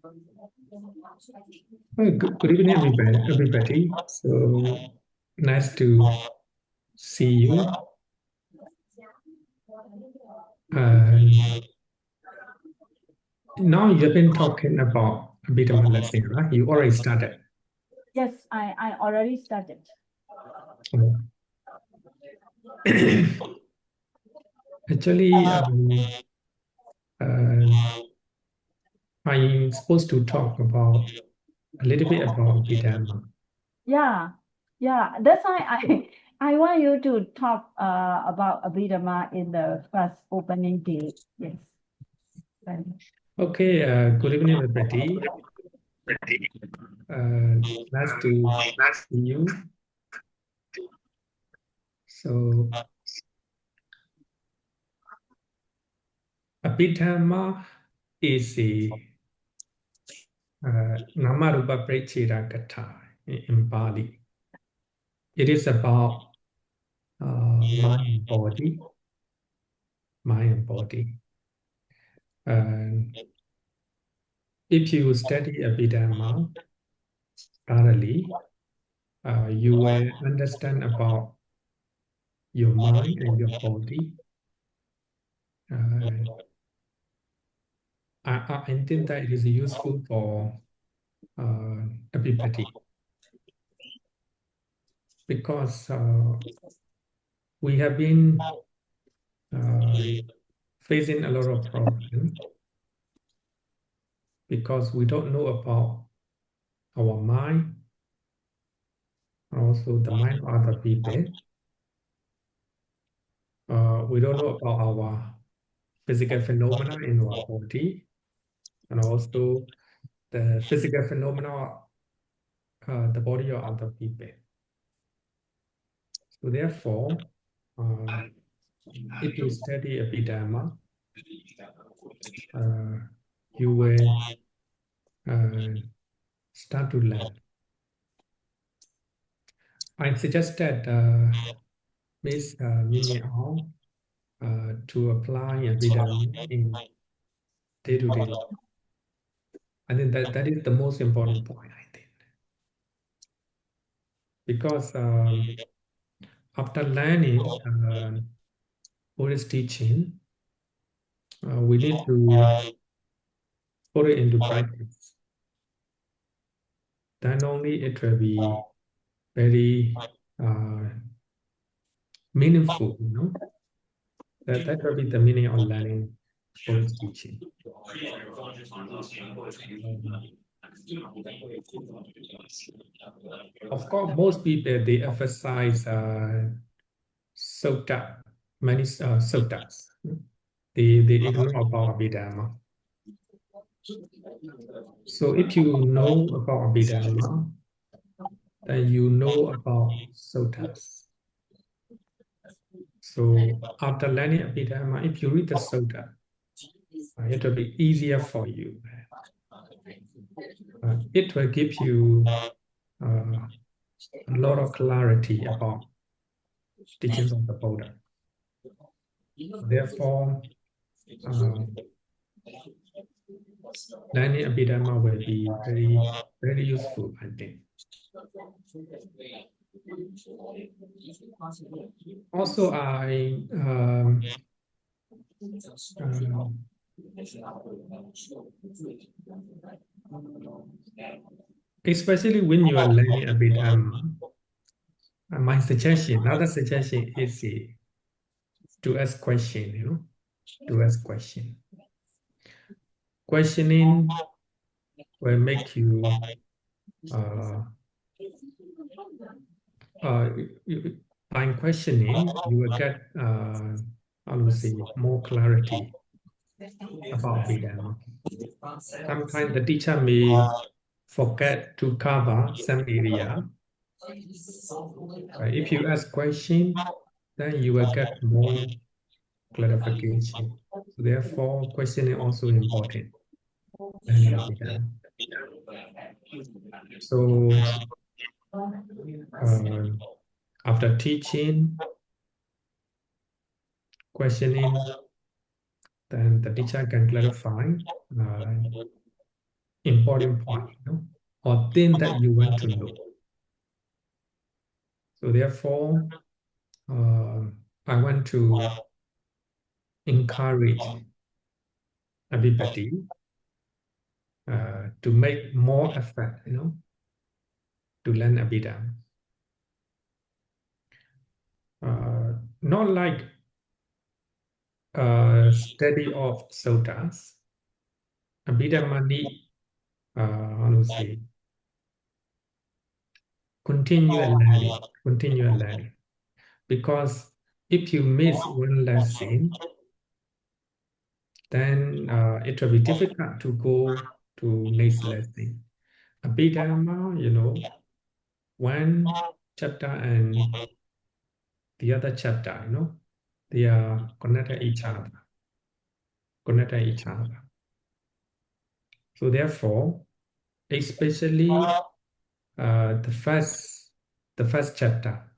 Good evening, everybody. So nice to see you. Now you've been talking about Abhidhamma lesson, right? You already started. Yes, I already started. Actually, I'm supposed to talk about a little bit about Abhidhamma. Yeah. That's why I want you to talk about Abhidhamma in the first opening day. Yes. Okay. Good evening, everybody. Nice to see you. So, Abhidhamma is a Namarupa Preceda Katha in Bali. It is about mind and body. And if you study Abhidhamma thoroughly, you will understand about your mind and your body. I think that it is useful for everybody because we have been facing a lot of problems because we don't know about our mind, and also the mind of other people. We don't know about our physical phenomena in our body, and also the physical phenomena the body of other people. So therefore, if you study Abhidhamma, you will start to learn. I suggest that Ms. MMAung to apply Abhidhamma in day-to-day life. I think that is the most important point, I think. Because after learning Buddhist teaching, we need to put it into practice. Then only it will be very meaningful, you know. That will be the meaning of learning Buddhist teaching. Of course, most people, they emphasize sutta, many suttas. They ignore about Abhidhamma. So if you know about Abhidhamma, then you know about suttas. So after learning Abhidhamma, if you read the sutta, it will be easier for you. It will give you a lot of clarity about teachings of the Buddha. Therefore, learning Abhidhamma will be very useful, I think. Also, especially when you are learning Abhidhamma, my suggestion, another suggestion is to ask question, you know, to ask question. Questioning will make you by questioning, you will get how to say, more clarity about Abhidhamma. Sometimes the teacher may forget to cover some area. If you ask question, then you will get more clarification. Therefore, questioning also important. So after teaching, questioning, then the teacher can clarify important point, or thing that you want to know. So therefore, I want to encourage everybody to make more effort, to learn Abhidhamma. Not like study of suttas. Abhidhamma need, how to say, continual learning. Because if you miss one lesson, then it will be difficult to go to next lesson. Abhidhamma, one chapter and the other chapter, they are connected each other. So therefore, especially the first chapter.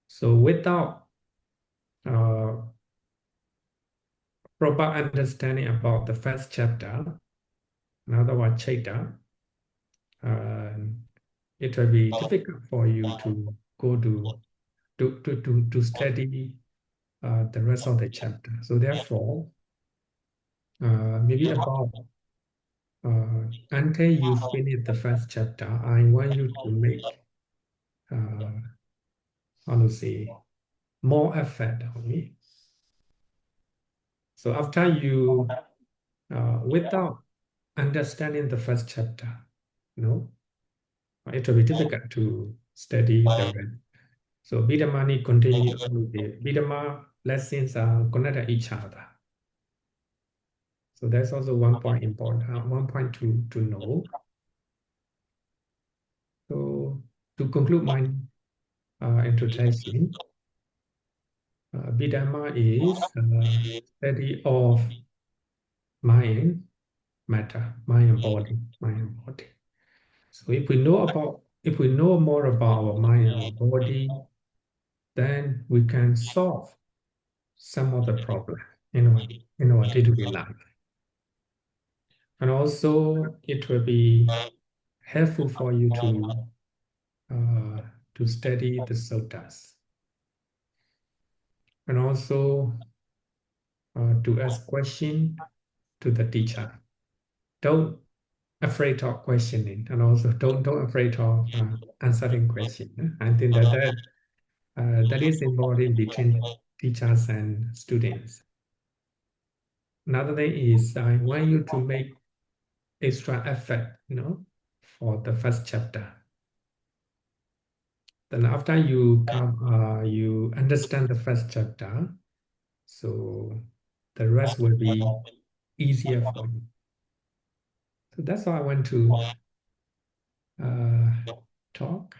So without proper understanding about the first chapter, in other words, chaita, it will be difficult for you to go to study the rest of the chapter. So therefore, maybe about until you finish the first chapter, I want you to make how to say, more effort on it. So after you, without understanding the first chapter, it will be difficult to study the rest. So Abhidhamma continue, the Abhidhamma lessons are connected each other. So that's also one point important, one point to know. So to conclude my introduction, Abhidhamma is study of mind, matter, mind and body. So if we know more about our mind and our body, then we can solve some of the problem in our day-to-day life. And also it will be helpful for you to study the suttas. And also to ask question to the teacher. Don't afraid of questioning, and also don't afraid of answering question. I think that is important between teachers and students. Another thing is I want you to make extra effort, for the first chapter. Then after you come, you understand the first chapter, so the rest will be easier for you. So that's all I want to talk.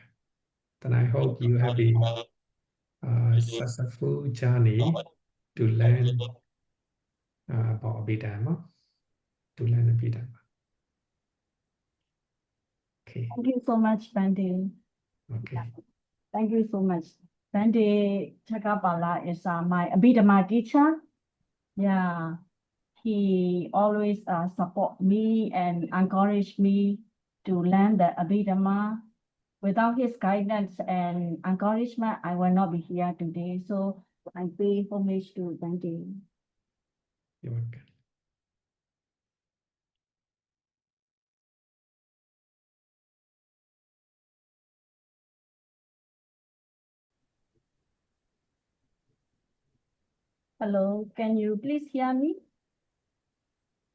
Then I hope you have a successful journey to learn about Abhidhamma, Okay. Thank you so much, Bande. Okay. Thank you so much. Bande Chakapala is my Abhidhamma teacher. Yeah, he always support me and encourage me to learn the Abhidhamma. Without his guidance and encouragement, I will not be here today. So I pay homage to Bande. You're welcome. Hello, can you please hear me?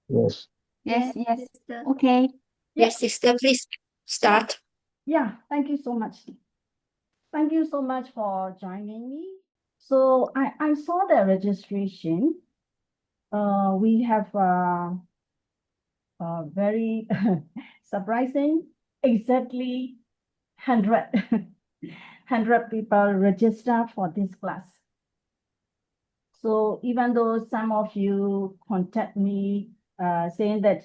Yes. Yes, sister. okay. Yes, sister, please start. Yeah, thank you so much. Thank you so much for joining me. So I saw the registration. We have very surprising, exactly 100 people register for this class. So even though some of you contact me saying that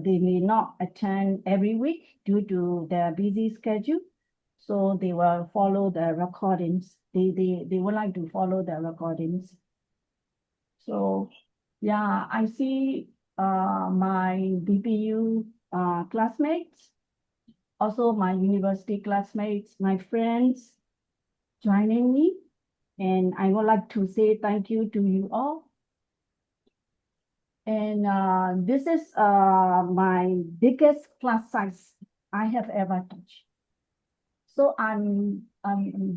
they may not attend every week due to their busy schedule, so they will follow the recordings. They would like to follow the recordings. So yeah, I see my my BPU classmates, also my university classmates, my friends joining me. And I would like to say thank you to you all. And this is my biggest class size I have ever touched. So I'm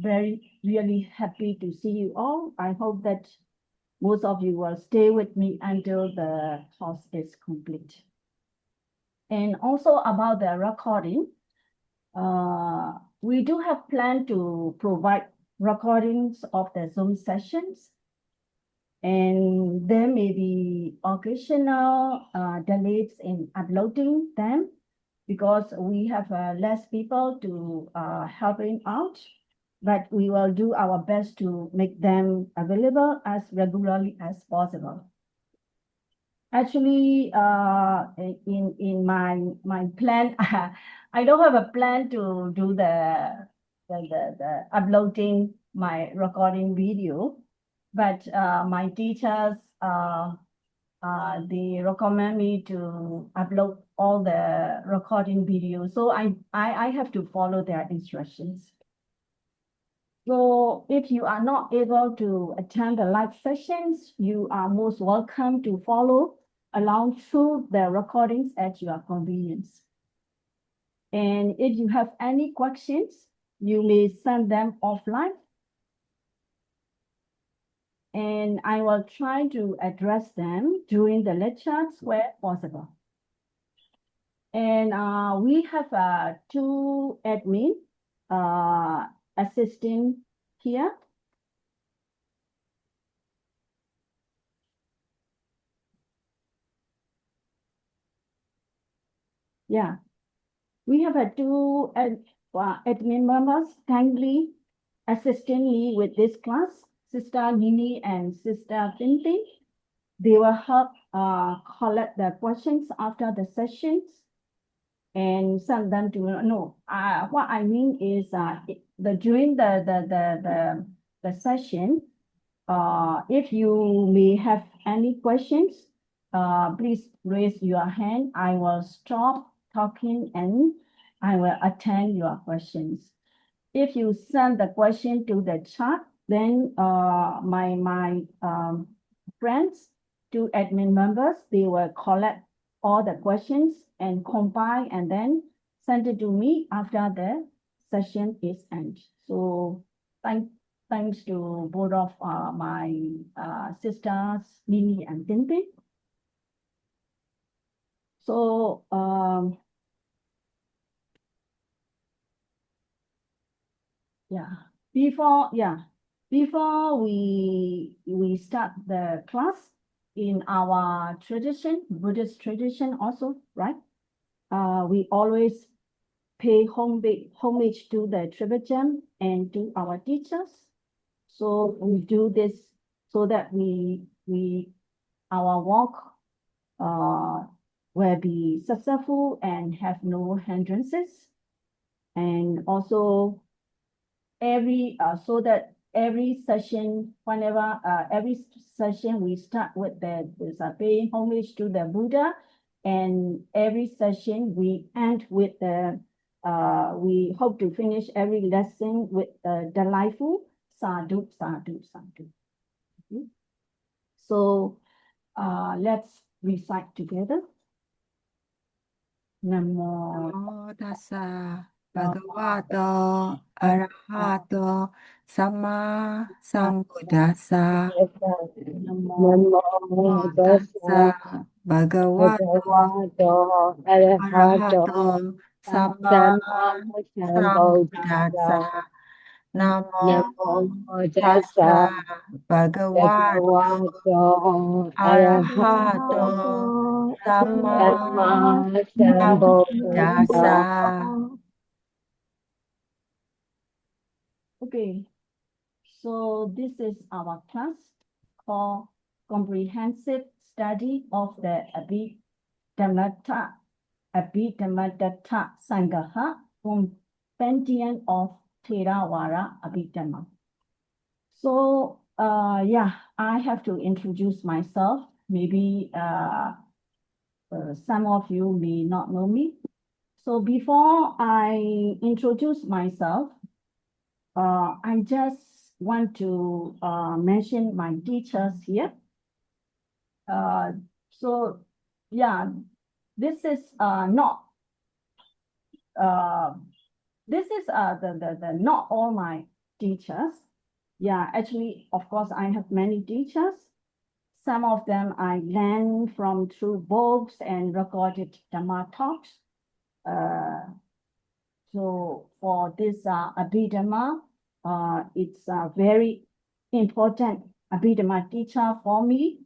really happy to see you all. I hope that most of you will stay with me until the course is complete. And also about the recording, we do have plan to provide recordings of the Zoom sessions. And there may be occasional delays in uploading them because we have less people to helping out, but we will do our best to make them available as regularly as possible. Actually, in my plan, I don't have a plan to do the uploading my recording video, but my teachers they recommend me to upload all the recording videos, so I have to follow their instructions. So if you are not able to attend the live sessions, you are most welcome to follow along through the recordings at your convenience. And if you have any questions, you may send them offline. And I will try to address them during the lectures where possible. And we have 2 admin assisting here. Yeah, we have 2 admin members kindly assisting me with this class, Sister Nini and Sister Tintin. They will help collect the questions after the sessions and send them to what I mean is during the session, if you may have any questions, please raise your hand. I will stop talking and I will attend your questions. If you send the question to the chat, then my friends, 2 admin members, they will collect all the questions and compile and then send it to me after the session is ended. So thanks to both of my sisters, Nini and Tintin. So before we start the class, in our tradition, Buddhist tradition also, right? We always pay homage to the Trivijam and to our teachers. So we do this so that our walk will be successful and have no hindrances. And also so that every session, every session we start with paying homage to the Buddha, and every session we end with we hope to finish every lesson with the delightful sadhu, sadhu, sadhu. So let's recite together. Namo Tassa Bhagavato Arahato Samma Sambuddhassa. Namo Tassa Bhagavato Arahato Samma Sambuddhassa. Namo Tassa Bhagavato Arahato Samma Sambuddhassa. Okay, so this is our class called Comprehensive Study of the Abhidhammattha-saṅgaha, Compendium of Theravada Abhidhamma. So I have to introduce myself. Maybe some of you may not know me. So before I introduce myself, I just want to mention my teachers here. So yeah, this is not the not all my teachers. Yeah, actually, of course, I have many teachers. Some of them I learned from through books and recorded Dhamma talks. So for this Abhidhamma, it's a very important Abhidhamma teacher for me.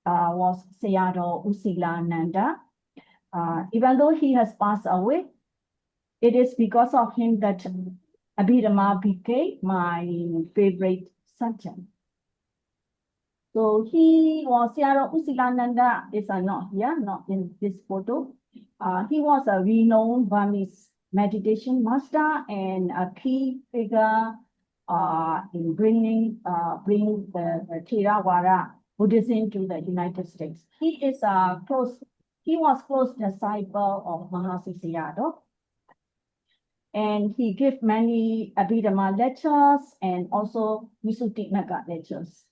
Was Sayadaw Usilananda. Even though he has passed away, it is because of him that Abhidhamma became my favorite subject. So he was Sayadaw Usilananda is not here, not in this photo. He was a renowned Burmese meditation master and a key figure in bringing the Theravada Buddhism to the United States. He was close disciple of Mahasi Sayadaw. And he gave many Abhidhamma lectures and also Visuddhimagga lectures.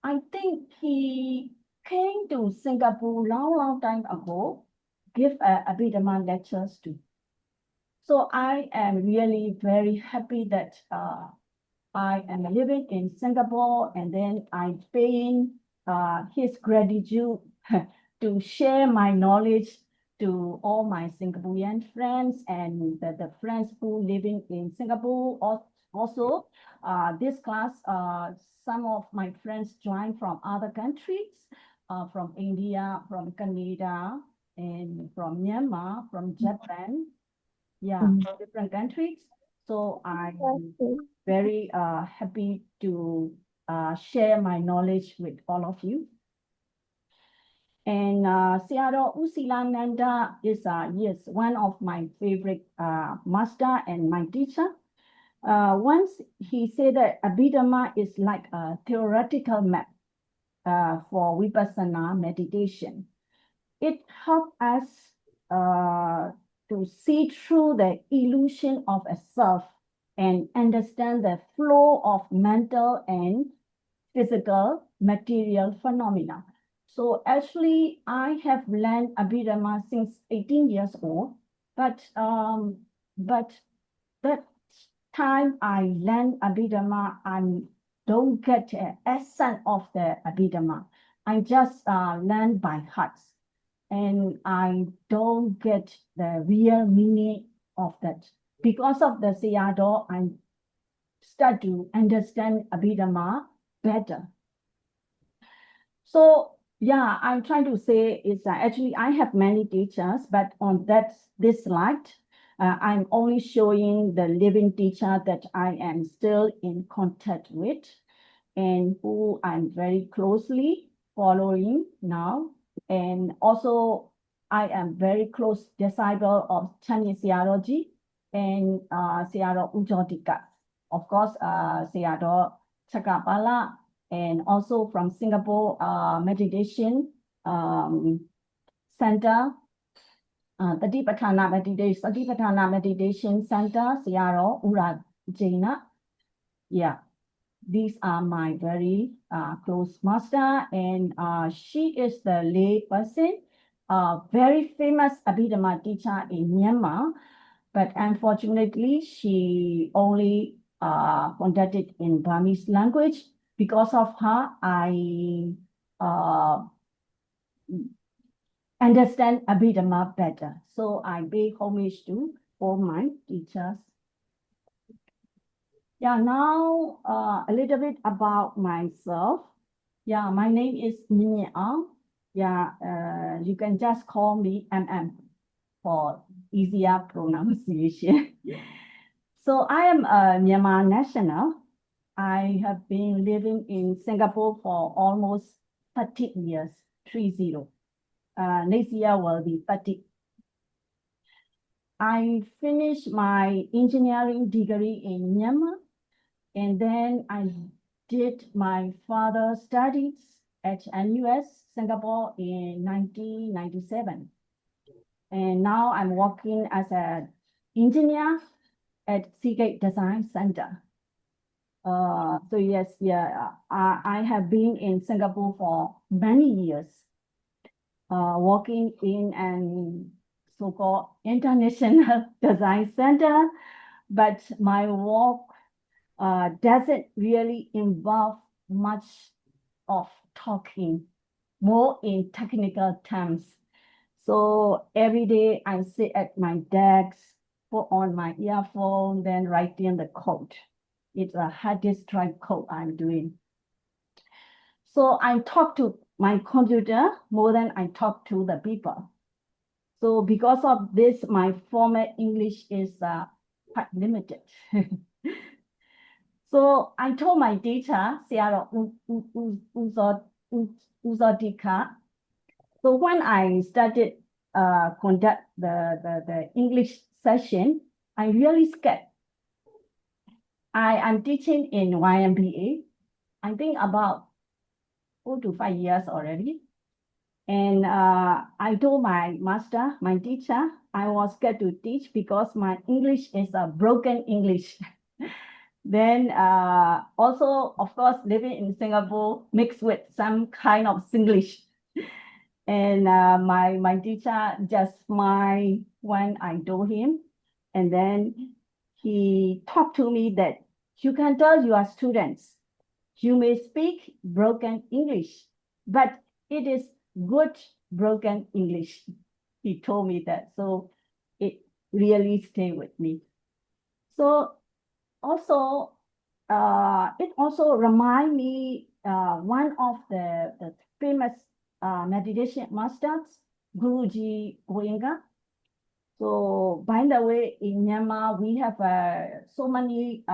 I think he came to Singapore long time ago, give Abhidhamma lectures too. So I am really very happy that I am living in Singapore, and then I'm paying his gratitude to share my knowledge to all my Singaporean friends and the friends who living in Singapore. Also, this class, some of my friends joined from other countries, from India, from Canada, and from Myanmar, from Japan. Yeah, different countries. So I'm very happy to share my knowledge with all of you. And Sayadaw Usilananda is yes, one of my favorite master and my teacher. Once he said that Abhidhamma is like a theoretical map for Vipassana meditation. It helps us to see through the illusion of a self and understand the flow of mental and physical material phenomena. So actually, I have learned Abhidhamma since 18 years old, but that time I learned Abhidhamma, I don't get the essence of the Abhidhamma. I just learn by heart, and I don't get the real meaning of that. Because of the Sayadaw, I start to understand Abhidhamma better. So yeah, I'm trying to say is actually I have many teachers, but on this slide, I'm only showing the living teacher that I am still in contact with and who I'm very closely following now. And also, I am very close disciple of Chinese theology and Sayadaw Ujodika. Of course, Sayadaw Chakapala, and also from Singapore meditation center, Satipatthana meditation center, Sayadaw Urajena. Yeah, these are my very close master, and she is the lay person, very famous Abhidhamma teacher in Myanmar, but unfortunately she only conducted in Burmese language. Because of her, I understand Abhidhamma better. So I pay homage to all my teachers. Yeah, now a little bit about myself. Yeah, my name is MMAung. Yeah, you can just call me MM for easier pronunciation. So I am a Myanmar national. I have been living in Singapore for almost 30 years, 30. Next year will be 30. I finished my engineering degree in Myanmar, and then I did my further studies at NUS Singapore in 1997. And now I'm working as an engineer at Seagate Design Center. So yes, yeah, I have been in Singapore for many years, working in an so-called international design center, but my work doesn't really involve much of talking, more in technical terms. So every day I sit at my desk, put on my earphone, then write in the code. It's a hard disk drive code I'm doing. So I talk to my computer more than I talk to the people. So because of this, my formal English is quite limited. So I told my teacher, Uzodika. So when I started conduct the English session, I really scared. I'm teaching in YMBA, I think about 4 to 5 years already. And I told my master, my teacher, I was scared to teach because my English is a broken English. Then also, of course, living in Singapore mixed with some kind of Singlish. And my teacher just smiled when I told him. And then he talked to me that you can tell your students, you may speak broken English, but it is good broken English. He told me that. So it really stayed with me. So also, it also reminds me one of the famous meditation masters, Guruji Goenka. So by the way, in Myanmar, we have so many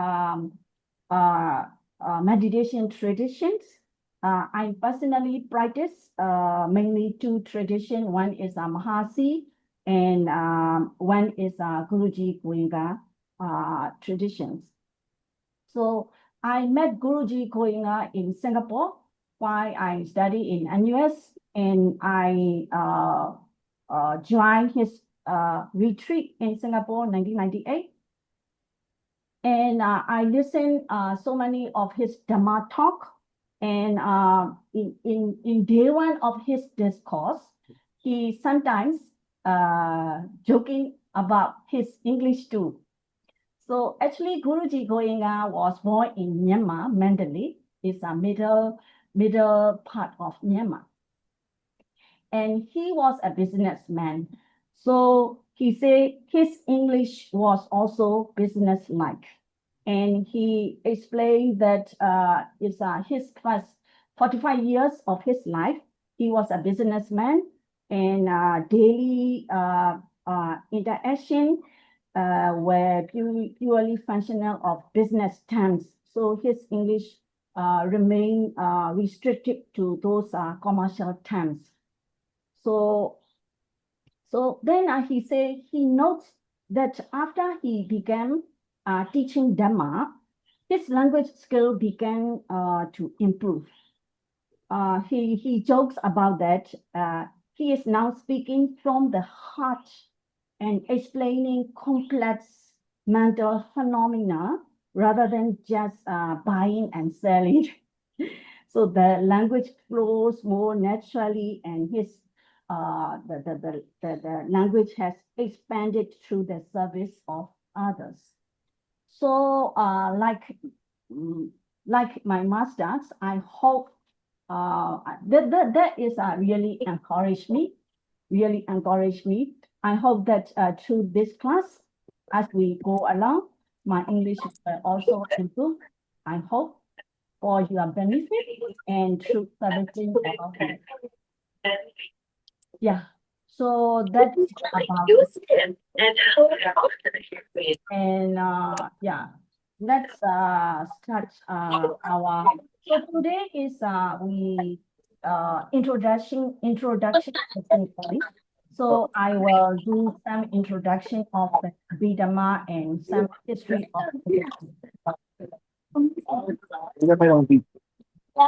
meditation traditions. I personally practice mainly 2 traditions. One is Mahasi and one is Guruji Goenka traditions. So I met Guruji Goenka in Singapore while I study in NUS, and I joined his retreat in Singapore 1998. And I listened so many of his Dhamma talk. And in day 1 of his discourse, he sometimes joking about his English too. So actually, Guruji Goenka was born in Myanmar, Mandalay. It's a middle part of Myanmar. And he was a businessman. So he said his English was also business-like. And he explained that it's his first 45 years of his life. He was a businessman, and daily interaction were purely functional of business terms. So his English remained restricted to those commercial terms. So then he said he notes that after he began teaching Dhamma, his language skill began to improve. He jokes about that. He is now speaking from the heart and explaining complex mental phenomena rather than just buying and selling. So the language flows more naturally, and his the language has expanded through the service of others. So like my masters, I hope that is really encouraged me. I hope that through this class, as we go along, my English will also improve. I hope for your benefit and through servicing all of you. Yeah. So that's about it. And yeah, let's start our. So today is we introduction essentially. So I will do some introduction of the Abhidhamma and some history of Buddhism. Okay,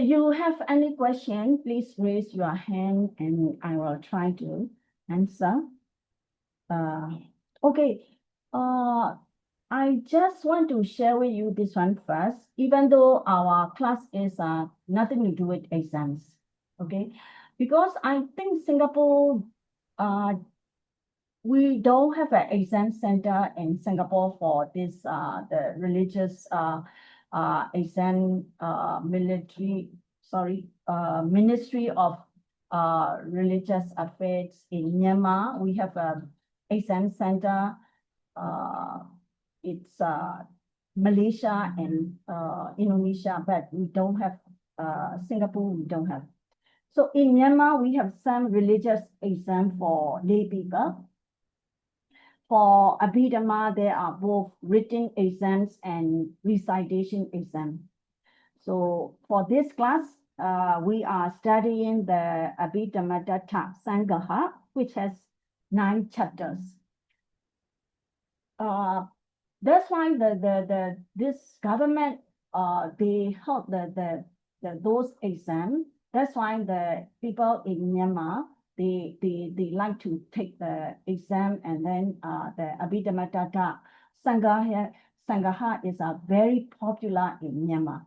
you have any question, please raise your hand and I will try to answer. Okay, I just want to share with you this one first, even though our class is nothing to do with exams, okay? Because I think Singapore, we don't have an exam center in Singapore for this, the religious exam, Ministry of Religious Affairs in Myanmar. We have an exam center. It's Malaysia and Indonesia, but we don't have Singapore. We don't have. So in Myanmar, we have some religious exam for lay people. For Abhidhamma, there are both written exams and recitation exam. So for this class, we are studying the Abhidhammattha-saṅgaha, which has 9 chapters. That's why this government they held those exams. That's why the people in Myanmar they like to take the exam, and then the Abhidhammattha-saṅgaha is very popular in Myanmar.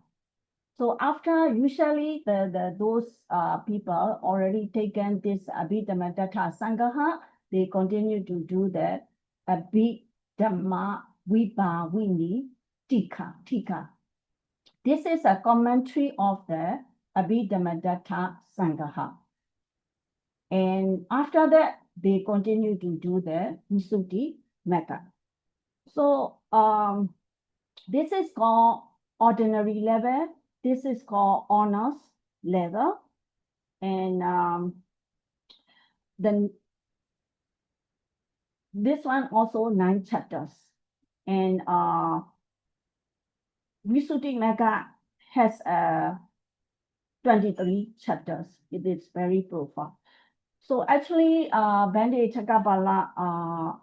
So after usually those people already taken this Abhidhammattha-saṅgaha, they continue to do the Abhidhamma-tika. This is a commentary of the Abhidhammattha-saṅgaha. And after that, they continue to do the Visuddhimagga. So this is called ordinary level. This is called honors level. And then this one also 9 chapters. And Visuddhimagga has 23 chapters. It is very profound. So actually, Bande Chakabala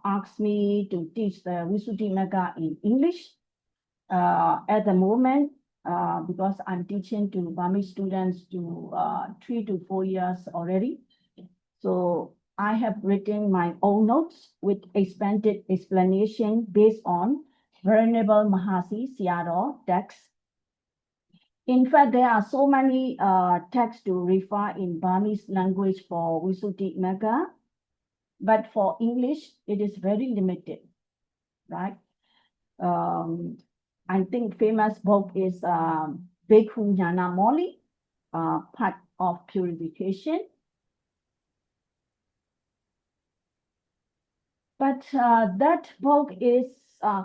asked me to teach the Visuddhimagga in English at the moment because I'm teaching to Burmese students to 3 to 4 years already. So I have written my own notes with expanded explanation based on Venerable Mahasi Sayadaw texts. In fact, there are so many texts to refer in Burmese language for Visuddhimagga, but for English, it is very limited, right? I think famous book is Bhikkhu Ñāṇamoli, part of purification. But that book is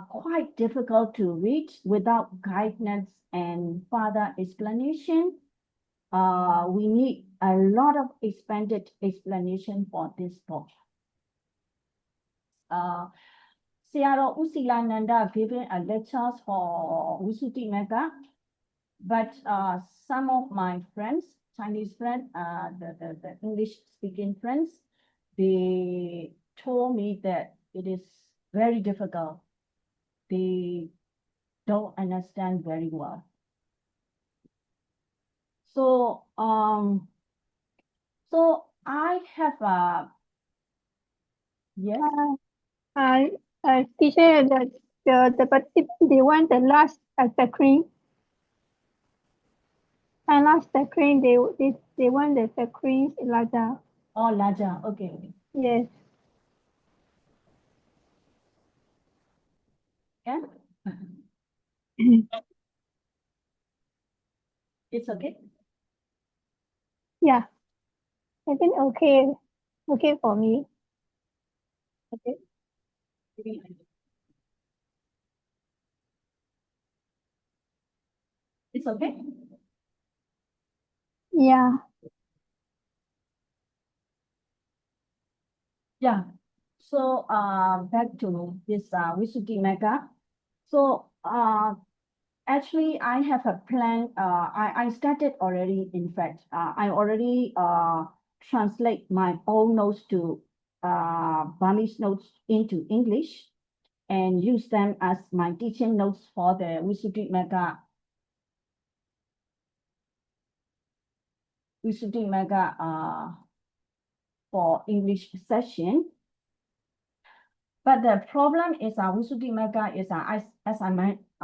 quite difficult to read without guidance and further explanation. We need a lot of expanded explanation for this book. Sayadaw Usilananda given a lecture for Visuddhimagga, but some of my friends, Chinese friends, the English-speaking friends, they told me that it is very difficult. They don't understand very well. So, so I have a, yes. Teacher, they want the last screen. And last screen, they want the screen larger. Oh, larger. Okay. Yes. Yeah. It's okay. Yeah. I think okay. Okay for me. Okay. It's okay. Yeah. Yeah. So back to this Visuddhimagga. So actually I have a plan. I started already. In fact, I already translate my own notes to Burmese notes into English and use them as my teaching notes for the Visuddhimagga. For English session. But the problem is Visuddhimagga is as I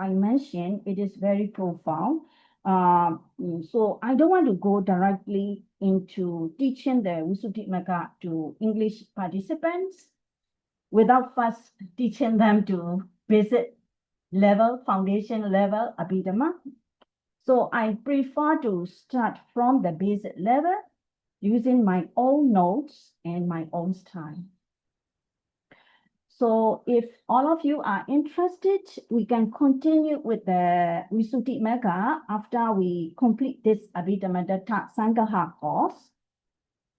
mentioned, it is very profound. So I don't want to go directly into teaching the Visuddhimagga to English participants without first teaching them to basic level, foundation level Abhidhamma. So I prefer to start from the basic level using my own notes and my own style. So if all of you are interested, we can continue with the Visuddhimagga after we complete this Abhidhammattha-saṅgaha course.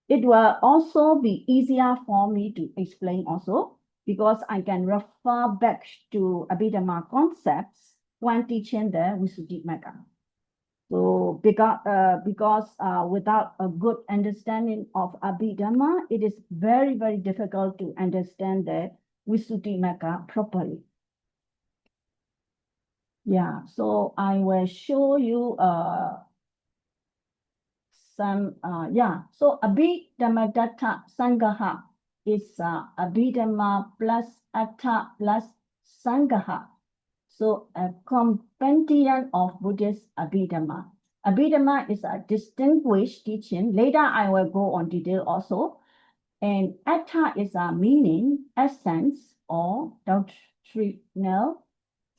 It will also be easier for me to explain also because I can refer back to Abhidhamma concepts when teaching the Visuddhimagga. So because without a good understanding of Abhidhamma, it is very, very difficult to understand the Visuddhimagga properly. Yeah, so I will show you some, so Abhidhammattha-saṅgaha is Abhidhamma plus Attha plus Saṅgaha. So a compendium of Buddhist Abhidhamma. Abhidhamma is a distinguished teaching. Later I will go on detail also. And Attha is a meaning, essence, or doctrinal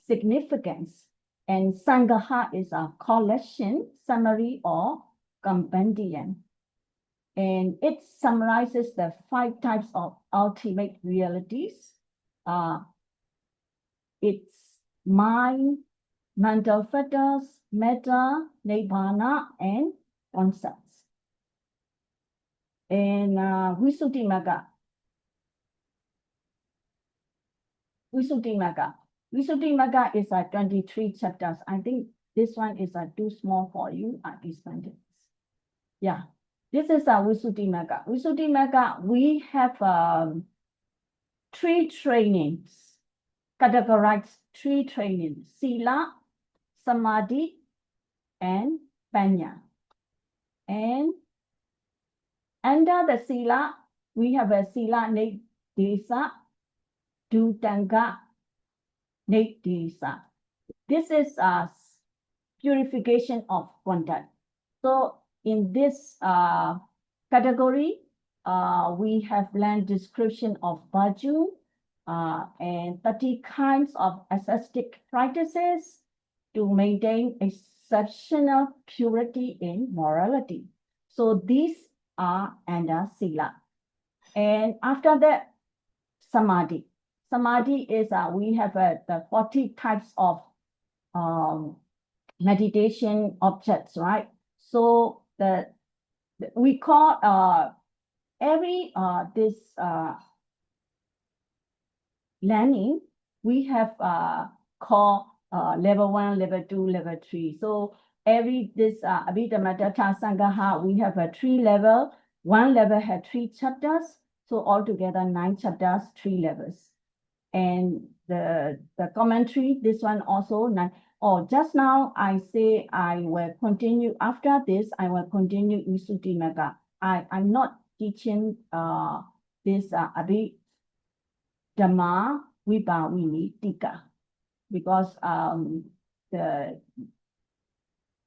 significance. And Saṅgaha is a collection, summary, or compendium. And it summarizes the 5 types of ultimate realities. It's mind, mental fetters, metta, nibbana, and concepts. And Visuddhimagga is 23 chapters. I think this one is too small for you at this point. Yeah, this is a Visuddhimagga. Visuddhimagga, we have 3 trainings, categorized 3 trainings: Sila, Samadhi, and Panya. And under the Sila, we have a Sila Nidesa, Dutanga Nidesa. This is a purification of conduct. So in this category, we have learned description of Baju and 30 kinds of ascetic practices to maintain exceptional purity in morality. So these are under Sila. And after that, Samadhi. Samadhi is, we have the 40 types of meditation objects, right? So we call every this learning, we have called level 1, level 2, level 3. So every this Abhidhammattha-saṅgaha, we have a 3 level. 1 level had 3 chapters. So altogether 9 chapters, 3 levels. And the commentary, this one also 9. Oh, just now I say I will continue. After this, I will continue Visuddhimagga. I'm not teaching this Abhidhamma Vibhavinitika because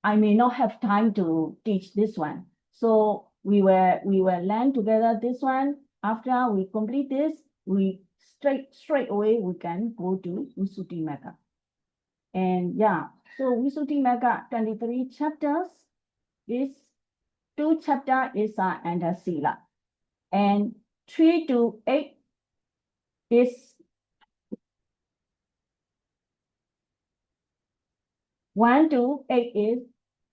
I may not have time to teach this one. So we will learn together this one. After we complete this, we straight away we can go to Visuddhimagga. And yeah, so Visuddhimagga 23 chapters is 2 chapter is under Sila, and 3 to 8 is 1 to 8 is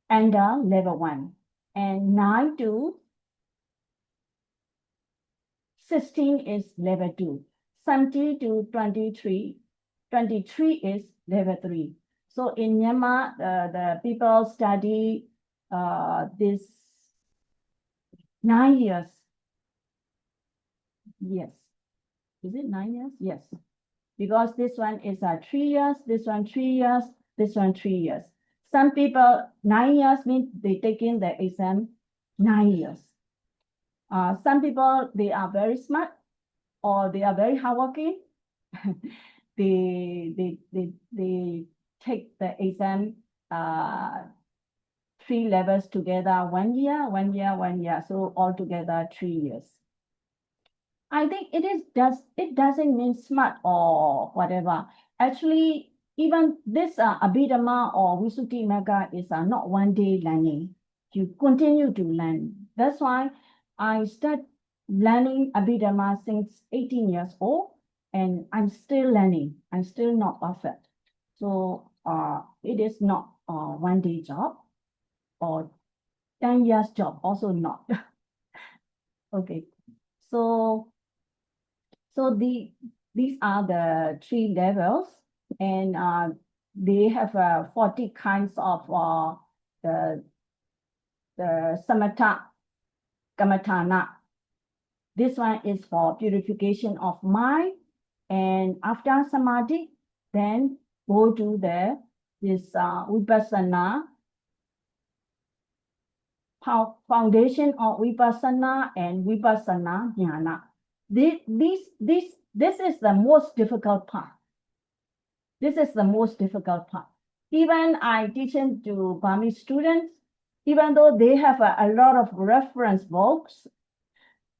under level 1, and 9 to 16 is level 2. 17 to 23. 23 is level 3. So in Myanmar, the people study this 9 years. Yes. Is it 9 years? Yes. Because this one is 3 years, this one 3 years, this one 3 years. Some people, 9 years means they take in the exam 9 years. Some people, they are very smart or they are very hardworking. they take the exam 3 levels together, 1 year, 1 year, 1 year. So altogether 3 years. I think it doesn't mean smart or whatever. Actually, even this Abhidhamma or Visuddhimagga is not one day learning. You continue to learn. That's why I started learning Abhidhamma since 18 years old, and I'm still learning. I'm still not perfect. So it is not a one-day job or 10 years job, also not. Okay, so these are the 3 levels, and they have 40 kinds of the samatha kammatthana. This one is for purification of mind, and after samadhi, then go to this vipassana, foundation of vipassana and vipassana jnana. This is the most difficult part. This is the most difficult part. Even I teach it to Burmese students, even though they have a lot of reference books,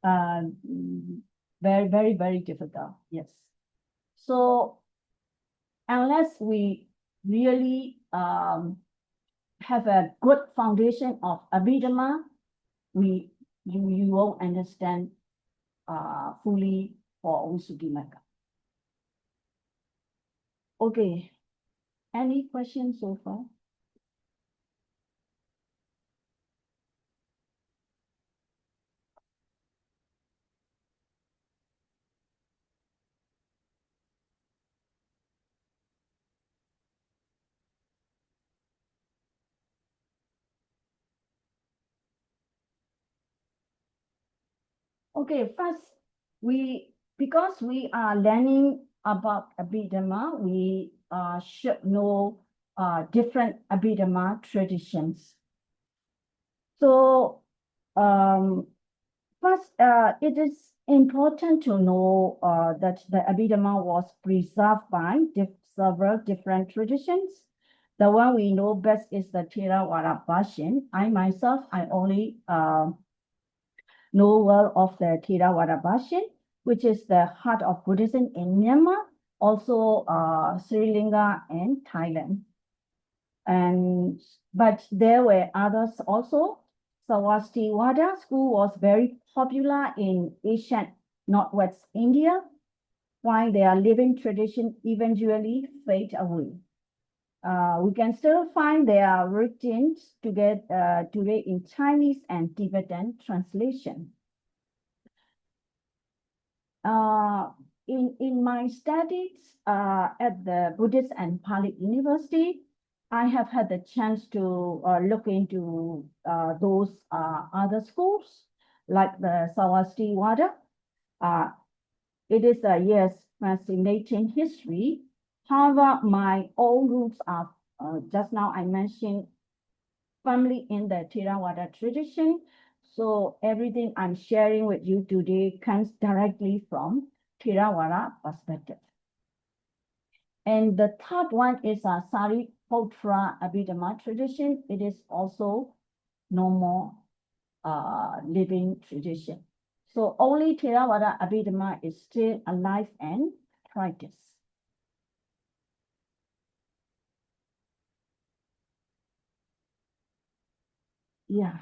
very, very, very difficult. Yes. So unless we really have a good foundation of Abhidhamma, you won't understand fully for Visuddhimagga. Okay, any questions so far? Okay, first, because we are learning about Abhidhamma, we should know different Abhidhamma traditions. So first, it is important to know that the Abhidhamma was preserved by several different traditions. The one we know best is the Theravada version. I myself, I only know well of the Theravada version, which is the heart of Buddhism in Myanmar, also Sri Lanka and Thailand. But there were others also. Sarvastivada school was very popular in ancient Northwest India, while their living tradition eventually fade away. We can still find their writings today in Chinese and Tibetan translation. In my studies at the Buddhist and Pali University, I have had the chance to look into those other schools, like the Sarvastivada. It is a, yes, fascinating history. However, my own roots are, just now I mentioned, firmly in the Theravada tradition. So everything I'm sharing with you today comes directly from Theravada perspective. And the third one is a Sariputra Abhidhamma tradition. It is also no more living tradition. So only Theravada Abhidhamma is still alive and practiced. Yeah.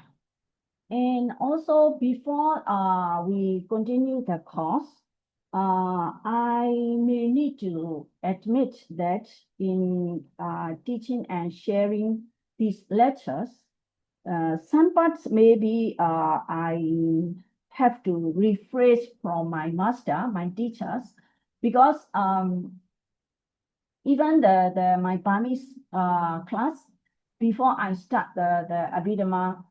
And also before we continue the course, I may need to admit that in teaching and sharing these lectures, some parts maybe I have to rephrase from my master, my teachers, because even my Burmese class, before I start the Abhidhamma,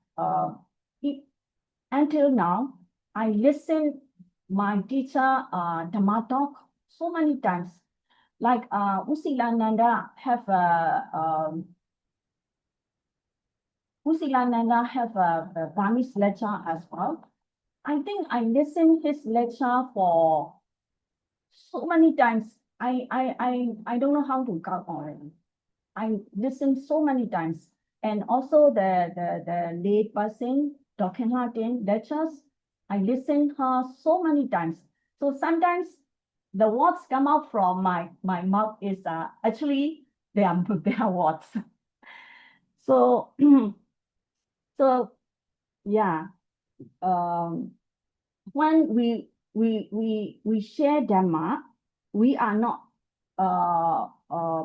until now, I listen my teacher Dhamma talk so many times. Like Usilananda have a Burmese lecture as well. I think I listened his lecture for so many times. I don't know how to count already. I listened so many times. And also the late person, Dr. Martin lectures, I listened her so many times. So sometimes the words come out from my mouth is actually they are words. So so yeah, when we share Dhamma, we are not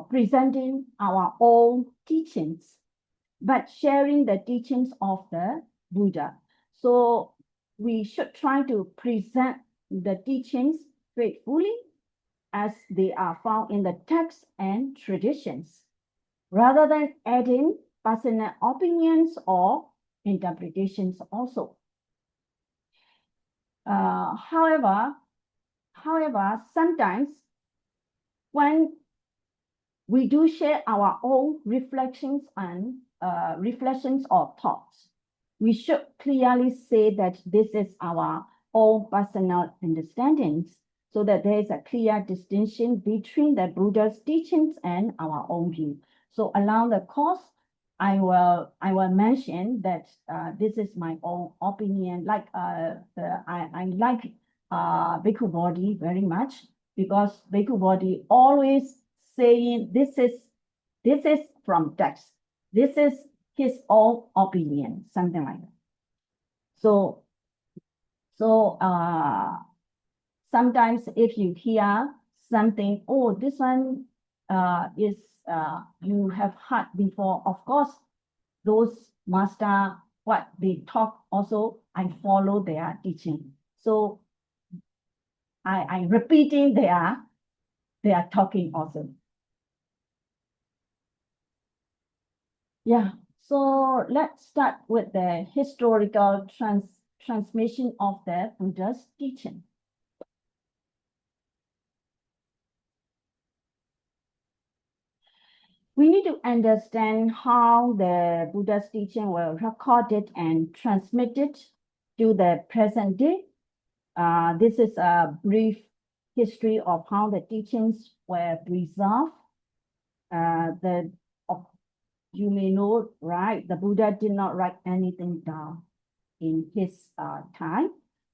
presenting our own teachings, but sharing the teachings of the Buddha. So we should try to present the teachings faithfully as they are found in the texts and traditions, rather than adding personal opinions or interpretations also. However, sometimes when we do share our own reflections and reflections or thoughts, we should clearly say that this is our own personal understandings, so that there is a clear distinction between the Buddha's teachings and our own view. So along the course, I will mention that this is my own opinion. Like I like Bhikkhu Bodhi very much, because Bhikkhu Bodhi always saying this is from text. This is his own opinion, something like that. So sometimes if you hear something, oh, this one is you have heard before, of course, those master, what they talk also, I follow their teaching. So I repeating their talking also. Yeah, so let's start with the historical transmission of the Buddha's teaching. We need to understand how the Buddha's teaching were recorded and transmitted to the present day. This is a brief history of how the teachings were preserved. You may know, right? The Buddha did not write anything down in his time.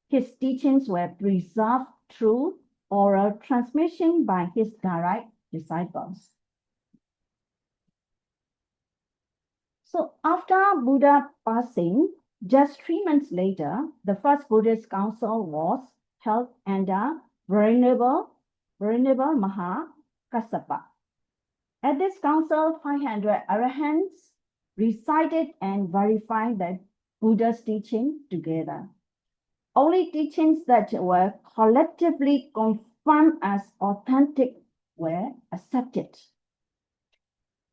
His teachings were preserved through oral transmission by his direct disciples. So after Buddha passing, just 3 months later, the first Buddhist council was held under Venerable Maha Kassapa. At this council, 500 arahants recited and verified the Buddha's teaching together. Only teachings that were collectively confirmed as authentic were accepted.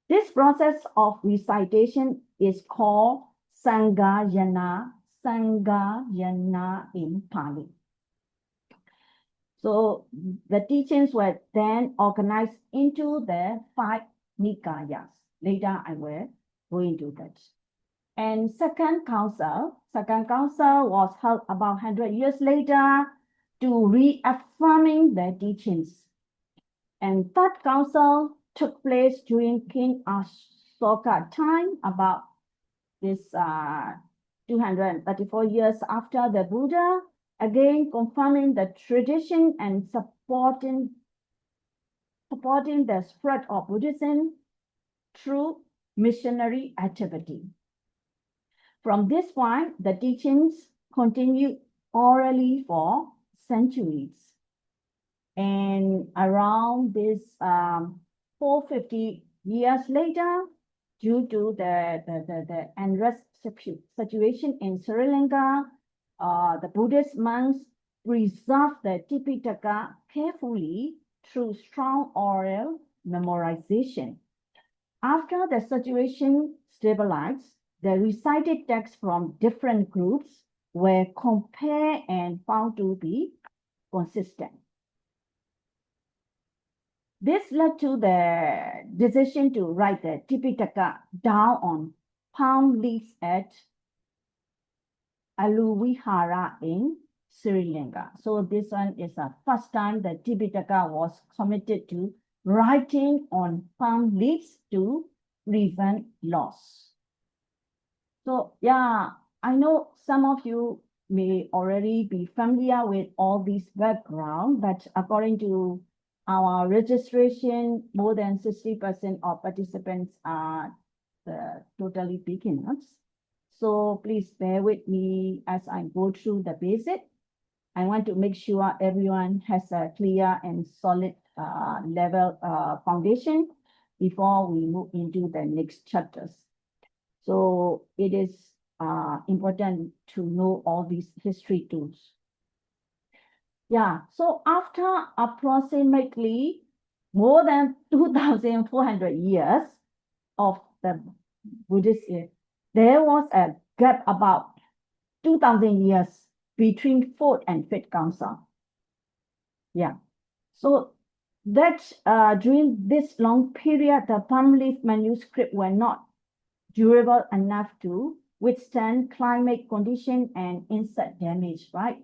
This process of recitation is called Saṅgahayana in Pali. So the teachings were then organized into the 5 Nikayas. Later I will go into that. And second council was held about 100 years later to reaffirming the teachings. And third council took place during King Ashoka time, about this 234 years after the Buddha, again confirming the tradition and supporting the spread of Buddhism through missionary activity. From this point, the teachings continued orally for centuries. And around this 450 years later, due to the unrest situation in Sri Lanka, the Buddhist monks preserved the Tipitaka carefully through strong oral memorization. After the situation stabilized, the recited texts from different groups were compared and found to be consistent. This led to the decision to write the Tipitaka down on palm leaves at Aluvihara in Sri Lanka. So this one is the first time the Tipitaka was committed to writing on palm leaves to prevent loss. So yeah, I know some of you may already be familiar with all these background, but according to our registration, more than 60% of participants are totally beginners. So please bear with me as I go through the basic. I want to make sure everyone has a clear and solid level foundation before we move into the next chapters. So it is important to know all these history tools. Yeah, so after approximately more than 2,400 years of the Buddhist era, there was a gap about 2,000 years between fourth and fifth council. Yeah, so that during this long period, the palm leaf manuscript were not durable enough to withstand climate condition and insect damage, right?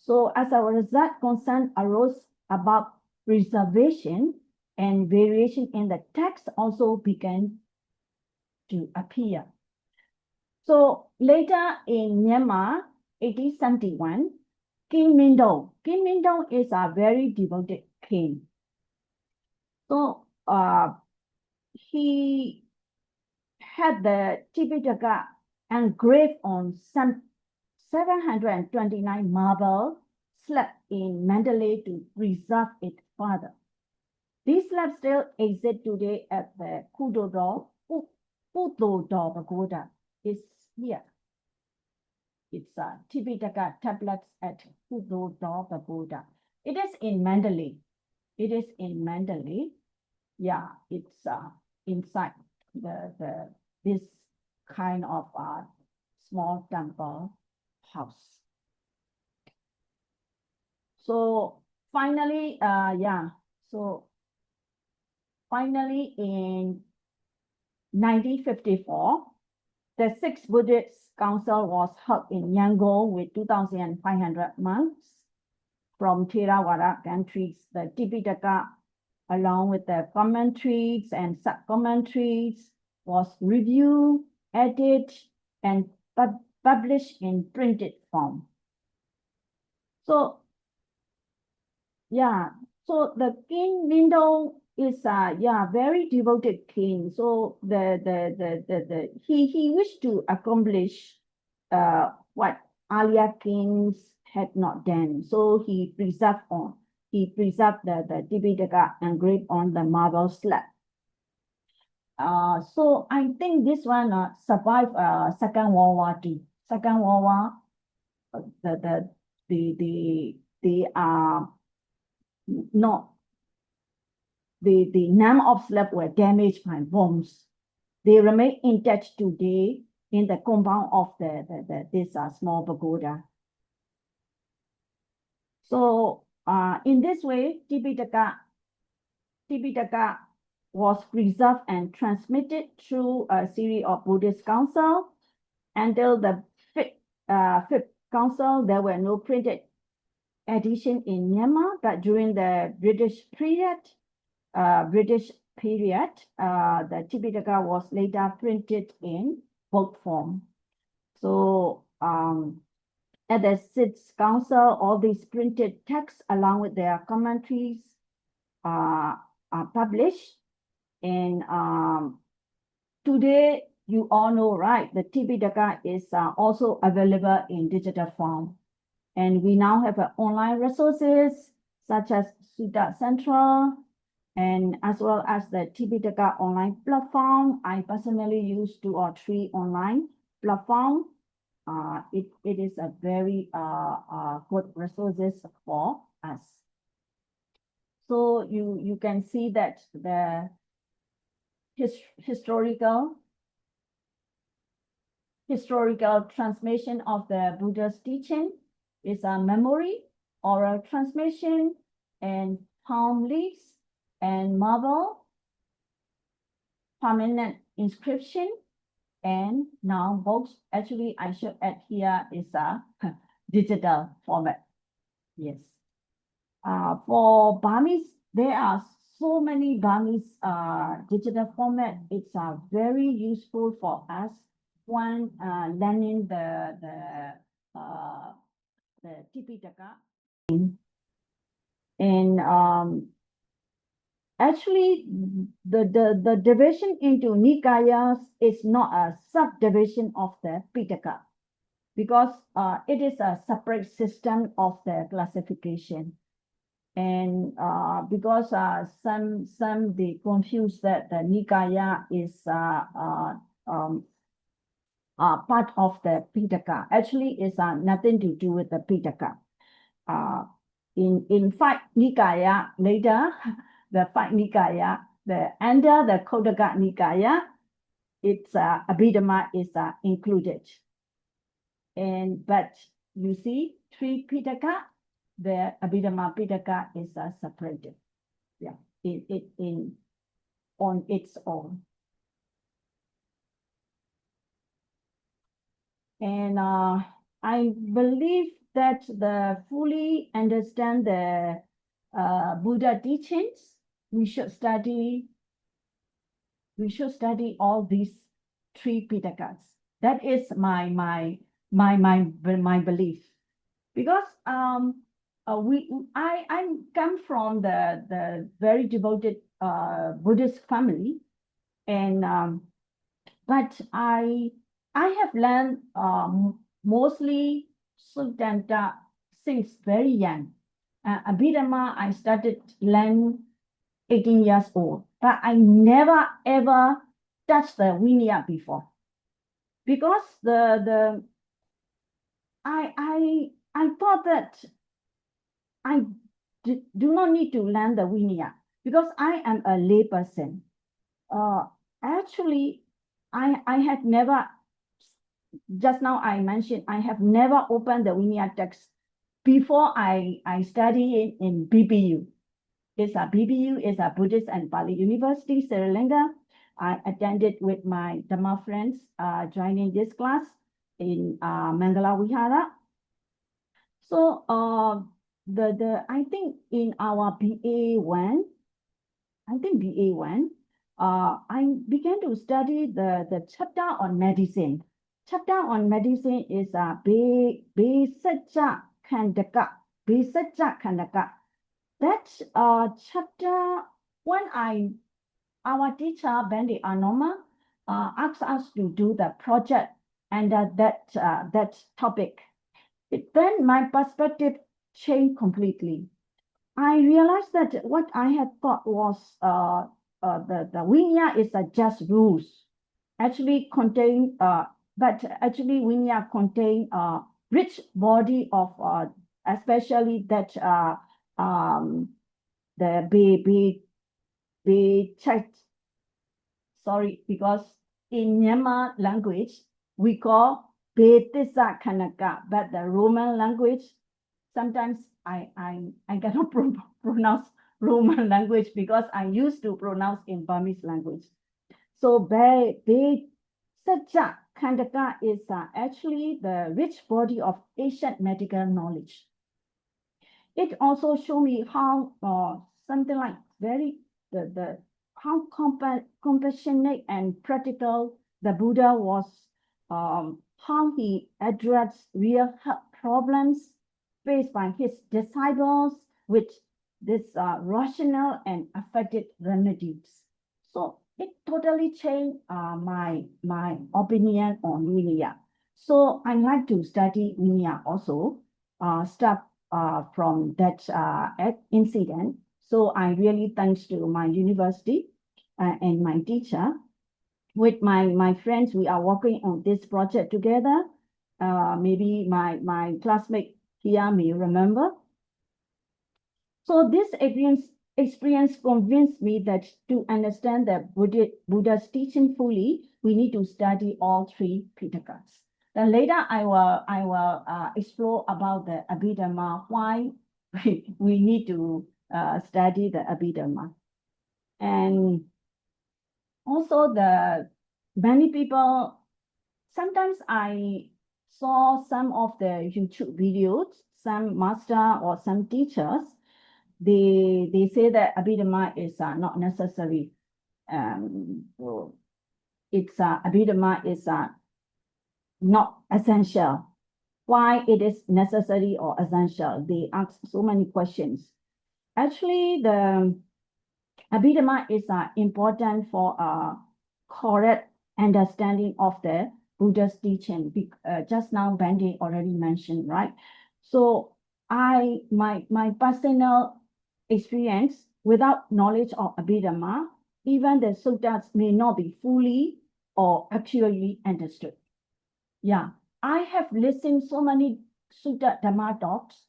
So as a result, concern arose about preservation, and variation in the text also began to appear. So later in Myanmar, 1871, King Mindong is a very devoted king. So he had the Tipitaka engraved on some 729 marble slabs in Mandalay to preserve it further. These slabs still exist today at the Kudodor Pagoda. Is here. It's Tipitaka tablets at Kudodor Pagoda. It is in Mandalay. It is in Mandalay. Yeah, it's inside this kind of small temple house. So finally, finally in 1954, the Sixth Buddhist Council was held in Yangon with 2,500 monks from Theravada countries. The Tipitaka, along with the commentaries and sub-commentaries, was reviewed, edited, and published in printed form. So, yeah, so the King Mindong is very devoted king. So he wished to accomplish what earlier kings had not done. So he preserved the Tipitaka engraved on the marble slab. So I think this one survived Second World War II. Second World War, they are not. The number of slabs were damaged by bombs. They remain intact today in the compound of this small pagoda. So in this way, Tipitaka was preserved and transmitted through a series of Buddhist councils. Until the fifth council, there were no printed edition in Myanmar, but during the British period, the Tipitaka was later printed in book form. So at the Sixth Council, all these printed texts along with their commentaries are published. And today, you all know, right, the Tipitaka is also available in digital form. And we now have online resources such as Sutta Central, and as well as the Tipitaka online platform. I personally use 2 or 3 online platforms. It is a very good resources for us. So you can see that the historical transmission of the Buddha's teaching is a memory, oral transmission, and palm leaves and marble, permanent inscription, and now books. Actually, I should add here is a digital format. Yes. For Burmese, there are so many Burmese digital format. It's very useful for us. One, learning the Tipitaka. And actually, the division into Nikayas is not a subdivision of the Pitaka, because it is a separate system of the classification. And because some they confuse that the Nikaya is part of the Pitaka. Actually, it's nothing to do with the Pitaka. In five Nikaya later, the five Nikaya, under the Khodaka Nikaya, it's Abhidhamma is included. But you see, three Pitaka, the Abhidhamma Pitaka is separated. Yeah, on its own. And I believe that the fully understand the Buddha teachings, we should study all these three Pitakas. That is my belief, because I come from the very devoted Buddhist family, and but I have learned mostly Sutta since very young. Abhidhamma, I started learn 18 years old, but I never ever touched the Vinaya before, because I thought that I do not need to learn the Vinaya, because I am a lay person. Actually, I have never, just now I mentioned, I have never opened the Vinaya text before I study in BBU. BBU is a Buddhist and Pali University, Sri Lanka. I attended with my Dhamma friends, joining this class in Mangala Vihara. So I think in our BA1, I began to study the chapter on medicine. Chapter on medicine is Besacca Khandaka. That chapter, when our teacher Bandi Anoma asked us to do the project under that topic, then my perspective changed completely. I realized that what I had thought was the Vinaya is just rules, actually contain, but actually Vinaya contain rich body of especially that the sorry, because in Myanmar language we call Betisa Kanaka, but the Roman language, sometimes I cannot pronounce Roman language, because I used to pronounce in Burmese language. So Betisa Kanaka is actually the rich body of ancient medical knowledge. It also showed me how something like how compassionate and practical the Buddha was, how he addressed real health problems faced by his disciples with this rational and effective remedies. So it totally changed my opinion on Vinaya. So I like to study Vinaya also, start from that incident. So I really thanks to my university and my teacher. With my friends, we are working on this project together. Maybe my classmate here may remember. So this experience experience convinced me that to understand the Buddha's teaching fully, we need to study all three Pitakas. Then later I will explore about the Abhidhamma, why we need to study the Abhidhamma. And also many people, sometimes I saw some of the YouTube videos, some master or some teachers, they say that Abhidhamma is not necessary. Abhidhamma is not essential. Why it is necessary or essential? They ask so many questions. Actually, the Abhidhamma is important for correct understanding of the Buddha's teaching. Just now, Bande already mentioned, right? So my personal experience, without knowledge of Abhidhamma, even the suttas may not be fully or accurately understood. Yeah, I have listened so many Sutta Dhamma talks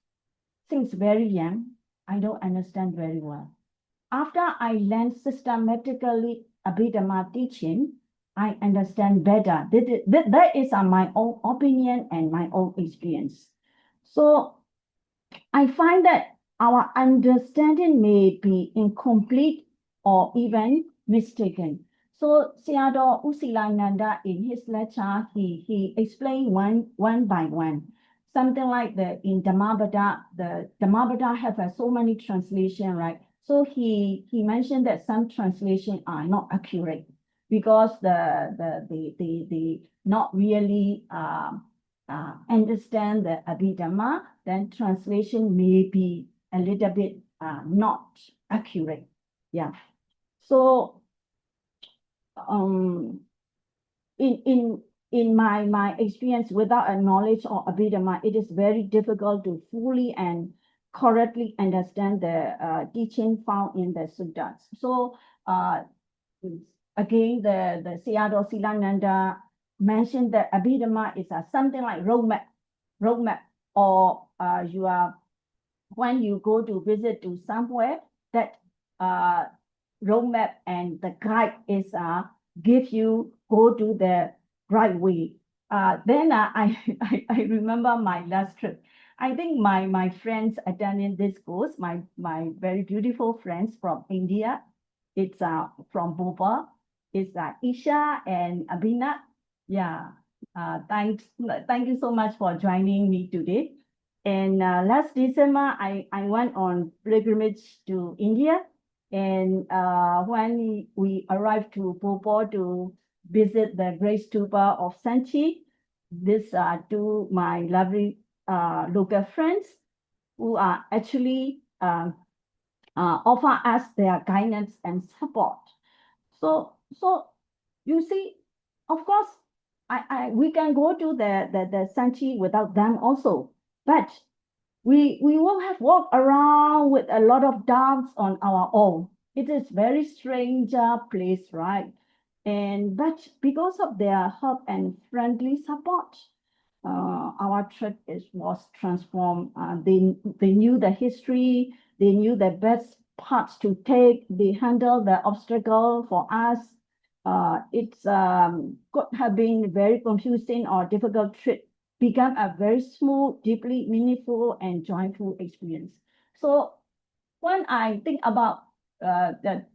since very young. I don't understand very well. After I learned systematically Abhidhamma teaching, I understand better. That is my own opinion and my own experience. So I find that our understanding may be incomplete or even mistaken. So Sayadaw U Silananda in his lecture, he explained one by one. Something like in Dhammapada, the Dhammapada have so many translations, right? So he mentioned that some translations are not accurate because the not really understand the Abhidhamma, then translation may be a little bit not accurate. Yeah. So in my experience, without a knowledge of Abhidhamma, it is very difficult to fully and correctly understand the teaching found in the suttas. So again, the Sayadaw Silananda mentioned that Abhidhamma is something like roadmap, or when you go to visit to somewhere, that roadmap and the guide is give you go to the right way. Then I remember my last trip. I think my friends attending this course, my very beautiful friends from India. It's from Bhopal. It's Isha and Abhinav. Yeah. Thank you so much for joining me today. And last December, I went on pilgrimage to India. And when we arrived to Bhopal to visit the Great Stupa of Sanchi, these are two my lovely local friends who are actually offer us their guidance and support. So you see, of course, we can go to the Sanchi without them also, but we will have walked around with a lot of doubts on our own. It is very strange place, right? But because of their help and friendly support, our trip was transformed. They knew the history, they knew the best parts to take, they handled the obstacle for us. It's could have been very confusing or difficult trip, become a very smooth, deeply meaningful and joyful experience. So when I think about that,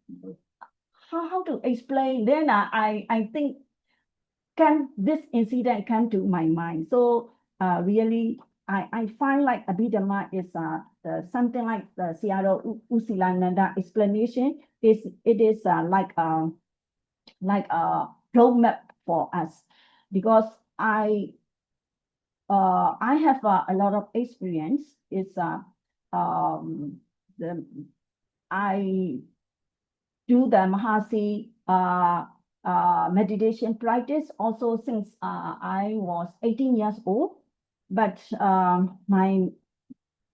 how to explain, then I think this incident came to my mind. So really, I find like Abhidhamma is something like the Sayadaw U Silananda explanation. It is like a roadmap for us, because I have a lot of experience. It's I do the Mahasi meditation practice also since I was 18 years old. But my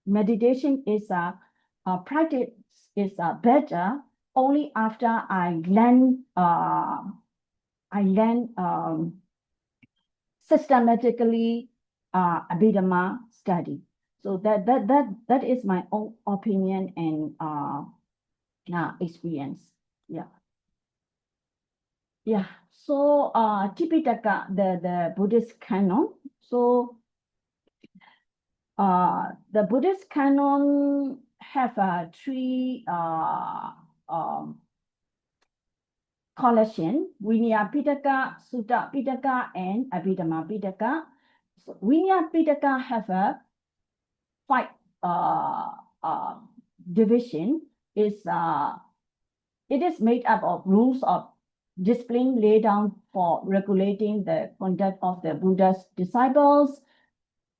meditation is practice is better only after I learn systematically Abhidhamma study. So that is my own opinion and experience. Yeah. Yeah. So Tipitaka, the Buddhist canon. So the Buddhist canon have three collection: Vinaya Pitaka, Sutta Pitaka, and Abhidhamma Pitaka. So Vinaya Pitaka have a 5 division. It is made up of rules of discipline laid down for regulating the conduct of the Buddha's disciples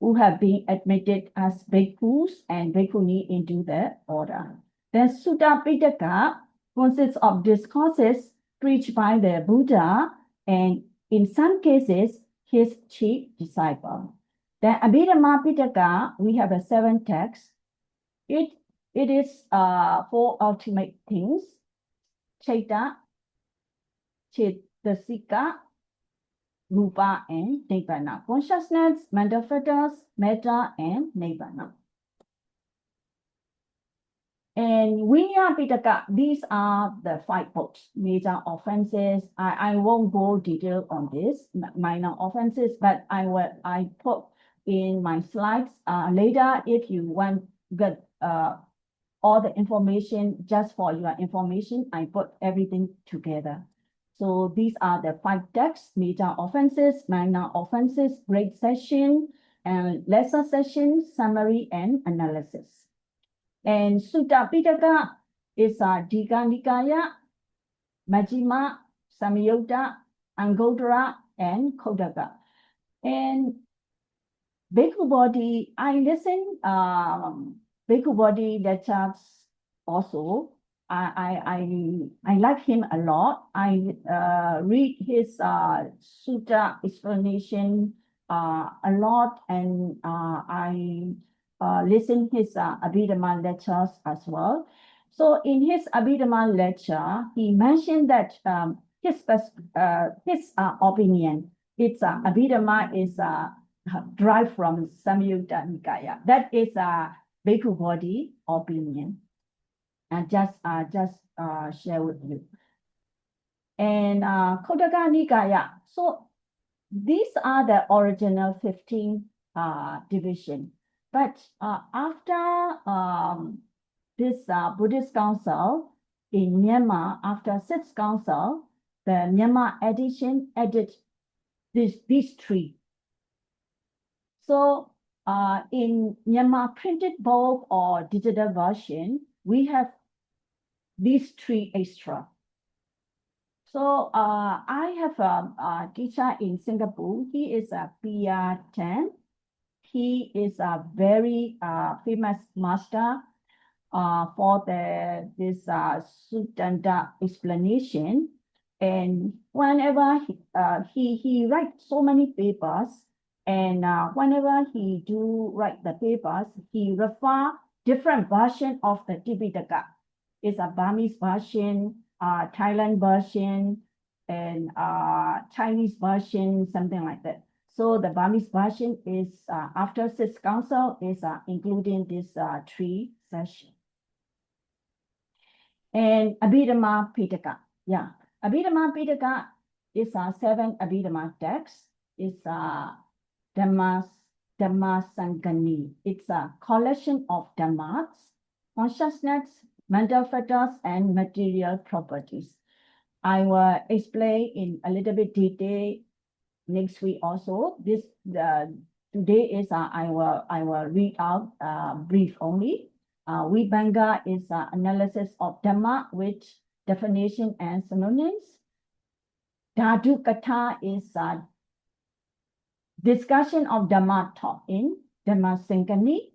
who have been admitted as bhikkhus and bhikkhuni into the order. Then Sutta Pitaka consists of discourses preached by the Buddha and in some cases his chief disciple. Then Abhidhamma Pitaka, we have 7 texts. It is 4 ultimate things: Chaita, Cetasika, Rupa, and Nibbana. Consciousness, mental fetters, metta, and Nibbana. And Vinaya Pitaka, these are the 5 books: major offenses. I won't go detail on this, minor offenses, but I put in my slides later. If you want to get all the information, just for your information, I put everything together. So these are the 5 texts: major offenses, minor offenses, great session, and lesser session, summary, and analysis. And Sutta Pitaka is Digha Nikaya, Majjhima, Samyutta, Anguttara, and Khodaka. And Bhikkhu Bodhi, I listen Bhikkhu Bodhi lectures also. I like him a lot. I read his sutta explanation a lot, and I listen his Abhidhamma lectures as well. So in his Abhidhamma lecture, he mentioned that his opinion, it's Abhidhamma is derived from Samyutta Nikaya. That is Bhikkhu Bodhi opinion. And just share with you. And Khodaka Nikaya. So these are the original 15 division. But after this Buddhist council in Myanmar, after 6th council, the Myanmar edition added these 3. So in Myanmar printed book or digital version, we have these 3 extra. So I have a teacher in Singapore. He is a PR10. He is a very famous master for this Sutta explanation. And whenever he writes so many papers, and whenever he do write the papers, he refer different version of the Tipitaka. It's a Burmese version, Thailand version, and Chinese version, something like that. So the Burmese version is after 6th council is including this 3 sessions. And Abhidhamma Pitaka, yeah, Abhidhamma Pitaka is 7 Abhidhamma texts. It's Dhamma-saṅgaha. It's a collection of dhammas, consciousness, mental fetters, and material properties. I will explain in a little bit detail next week also. This today is I will read out brief only. Vibhanga is analysis of Dhamma with definition and synonyms. Dhatu Katha is discussion of Dhamma taught in Dhamma-saṅgaha,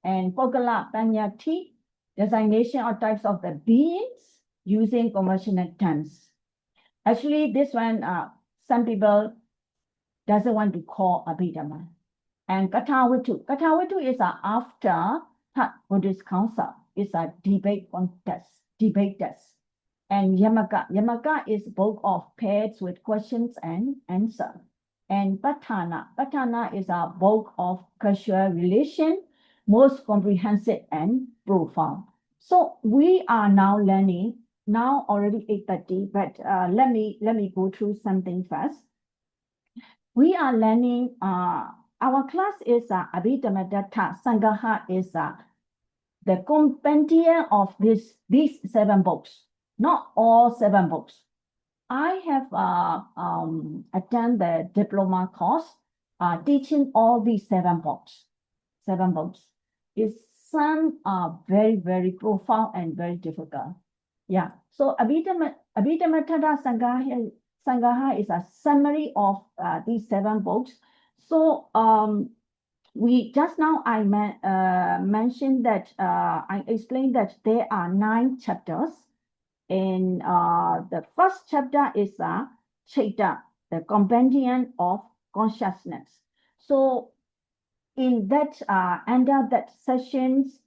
and Pogala Panyati, designation or types of the beings using conventional terms. Actually, this one, some people doesn't want to call Abhidhamma. And Kathavitu. Kathavitu is after Third Buddhist Council. It's a debate contest, debate test. And Yamaka. Yamaka is book of pairs with questions and answer. And Patthana. Patthana is a book of casual relation, most comprehensive and profound. So we are now learning, now already 8:30, but let me go through something first. We are learning, our class is Abhidhammattha-saṅgaha is the compendium of these 7 books, not all 7 books. I have attended the diploma course teaching all these 7 books. 7 books. Some are very, very profound and very difficult. Yeah. So Abhidhammattha-saṅgaha is a summary of these 7 books. So we just now I mentioned that I explained that there are 9 chapters. And the first chapter is Chaita, the Compendium of Consciousness. So in that, under that sessions,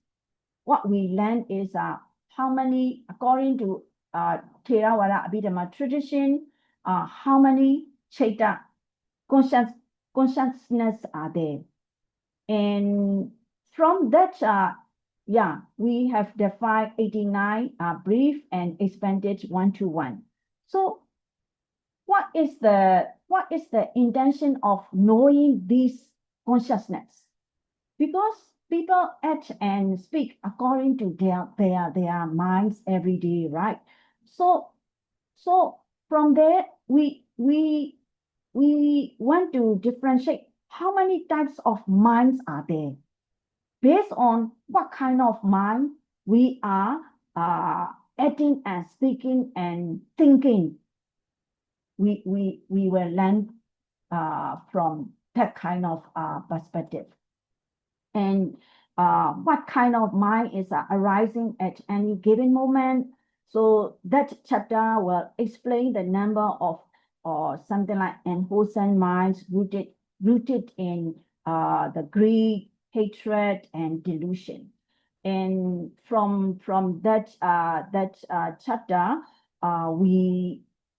what we learn is how many, according to Theravada Abhidhamma tradition, how many Chaita consciousness are there. And from that, yeah, we have defined 89 brief and expanded 1-to-1. So what is the intention of knowing this consciousness? Because people act and speak according to their minds every day, right? So from there we want to differentiate how many types of minds are there. Based on what kind of mind we are acting and speaking and thinking, we will learn from that kind of perspective. And what kind of mind is arising at any given moment. So that chapter will explain the number of or something like unwholesome minds rooted in the greed, hatred, and delusion. And from that chapter,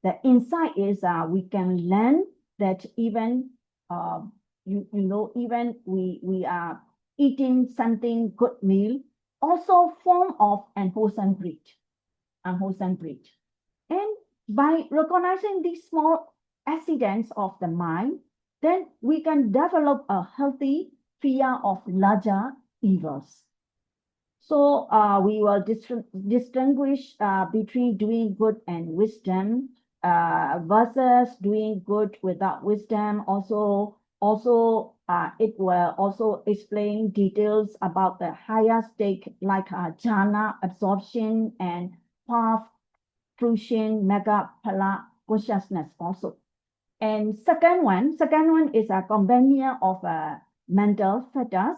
the insight is we can learn that even even we are eating something good meal, also form of unwholesome greed. And by recognizing these small accidents of the mind, then we can develop a healthy fear of larger evils. So we will distinguish between doing good and wisdom versus doing good without wisdom. Also it will also explain details about the higher state like jhana absorption and path fruition mega phala consciousness also. And second one is a compendium of mental fetters,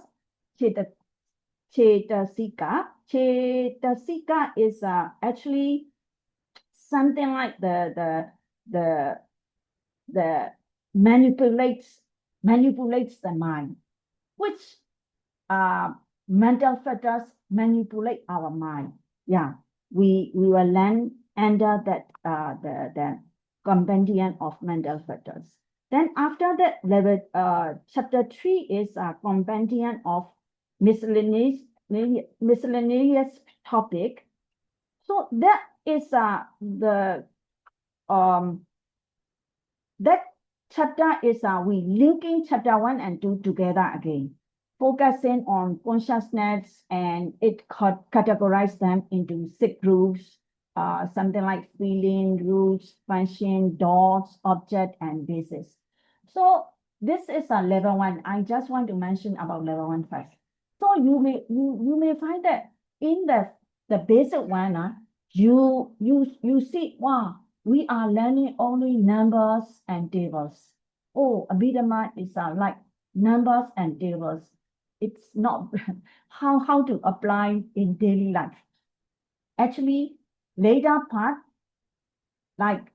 Cetasika. Cetasika is actually something like the manipulates the mind, which mental fetters manipulate our mind. Yeah, we will learn under that the compendium of mental fetters. Then after that, level chapter 3 is a compendium of miscellaneous topic. So that is that chapter is we linking chapter 1 and 2 together again, focusing on consciousness, and it categorize them into 6 groups, something like feeling, roots, function, dots, object, and basis. So this is a level 1. I just want to mention about level 1 first. So you may find that in the basic one, you see, wow, we are learning only numbers and tables. Oh, Abhidhamma is like numbers and tables. It's not how to apply in daily life. Actually, later part, like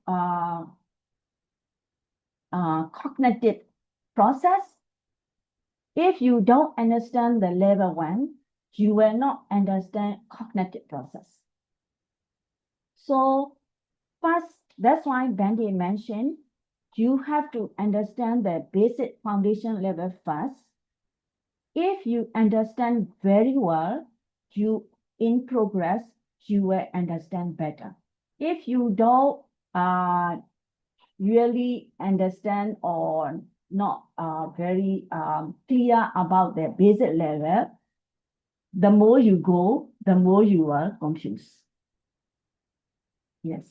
cognitive process, if you don't understand the level 1, you will not understand cognitive process. So first, that's why Bandi mentioned you have to understand the basic foundation level first. If you understand very well, you in progress, you will understand better. If you don't really understand or not very clear about the basic level, the more you go, the more you are confused. Yes.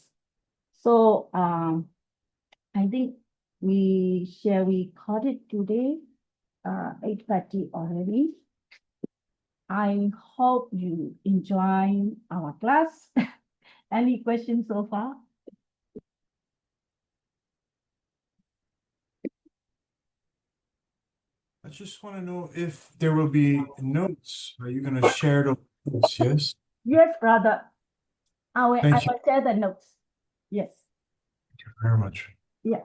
So I think we call it today 8:30 already. I hope you enjoy our class. Any questions so far? I just want to know if there will be notes. Are you going to share the notes? Yes. Yes, brother. I will Thank you share the notes. Yes. very much. Yeah.